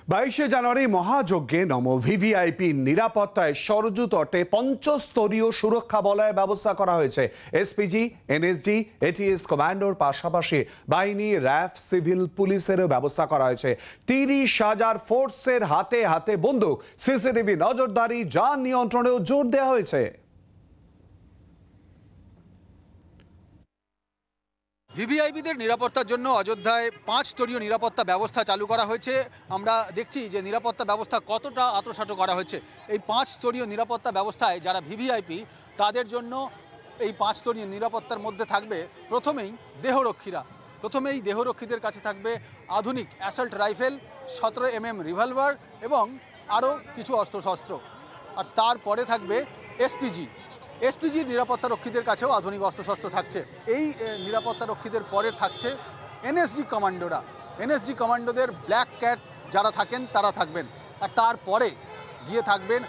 22শে জানুয়ারি মহাযজ্ঞে নম ভিভিআইপি নিরাপত্তায় সরজু তটে পঞ্চস্তরীয় সুরক্ষা বলয়ের ব্যবস্থা করা হয়েছে। এসপিজি, এনএসজি, এটিএস কমান্ডোর পাশাপাশি বাহিনী, র্যাফ, সিভিল পুলিশেরও ব্যবস্থা করা হয়েছে। 30,000 ফোর্সের হাতে হাতে বন্দুক, সিসিটিভি নজরদারি, যান নিয়ন্ত্রণেও জোর দেওয়া হয়েছে। ভিভিআইপিদের নিরাপত্তার জন্য অযোধ্যায় 5 স্তরীয় নিরাপত্তা ব্যবস্থা চালু করা হয়েছে। আমরা দেখছি যে নিরাপত্তা ব্যবস্থা কতটা আঁটোসাঁটো করা হয়েছে। এই 5 স্তরীয় নিরাপত্তা ব্যবস্থায় যারা ভিভিআইপি তাদের জন্য এই 5 স্তরীয় নিরাপত্তার মধ্যে থাকবে প্রথমেই দেহরক্ষীরা। প্রথমেই দেহরক্ষীদের কাছে থাকবে আধুনিক অ্যাসল্ট রাইফেল, 17 mm রিভলভার এবং আরও কিছু অস্ত্রশস্ত্র। আর তারপরে থাকবে এসপিজির নিরাপত্তা রক্ষীদের কাছেও আধুনিক অস্ত্রশস্ত্র থাকছে। এই নিরাপত্তা রক্ষীদের পরে থাকছে এনএসজি কমান্ডোরা। এনএসজি কমান্ডোদের ব্ল্যাক ক্যাট যারা থাকেন তারা থাকবেন। আর তারপরে গিয়ে থাকবেন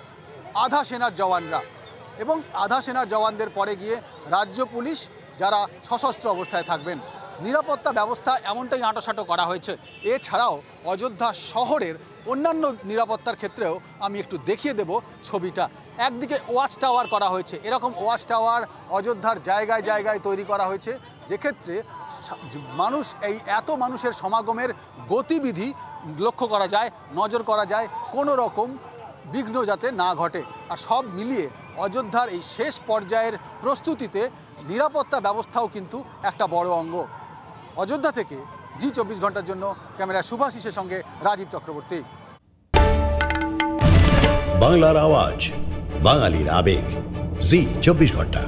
আধা সেনার জওয়ানরা, এবং আধা সেনার জওয়ানদের পরে গিয়ে রাজ্য পুলিশ যারা সশস্ত্র অবস্থায় থাকবেন। নিরাপত্তা ব্যবস্থা এমনটাই আঁটোসাঁটো করা হয়েছে। এছাড়াও অযোধ্যা শহরের অন্যান্য নিরাপত্তার ক্ষেত্রেও আমি একটু দেখিয়ে দেব ছবিটা। একদিকে ওয়াচ টাওয়ার করা হয়েছে, এরকম ওয়াচ টাওয়ার অযোধ্যার জায়গায় জায়গায় তৈরি করা হয়েছে, যেক্ষেত্রে এত মানুষের সমাগমের গতিবিধি লক্ষ্য করা যায়, নজর করা যায়, কোনো রকম বিঘ্ন যাতে না ঘটে। আর সব মিলিয়ে অযোধ্যার এই শেষ পর্যায়ের প্রস্তুতিতে নিরাপত্তা ব্যবস্থাও কিন্তু একটা বড় অঙ্গ। অযোধ্যা থেকে জি24 ঘন্টার জন্য ক্যামেরা শুভাশিসের সঙ্গে রাজীব চক্রবর্তী। বাংলার আওয়াজ, বাঙালির আবেগ, জি24 ঘন্টা।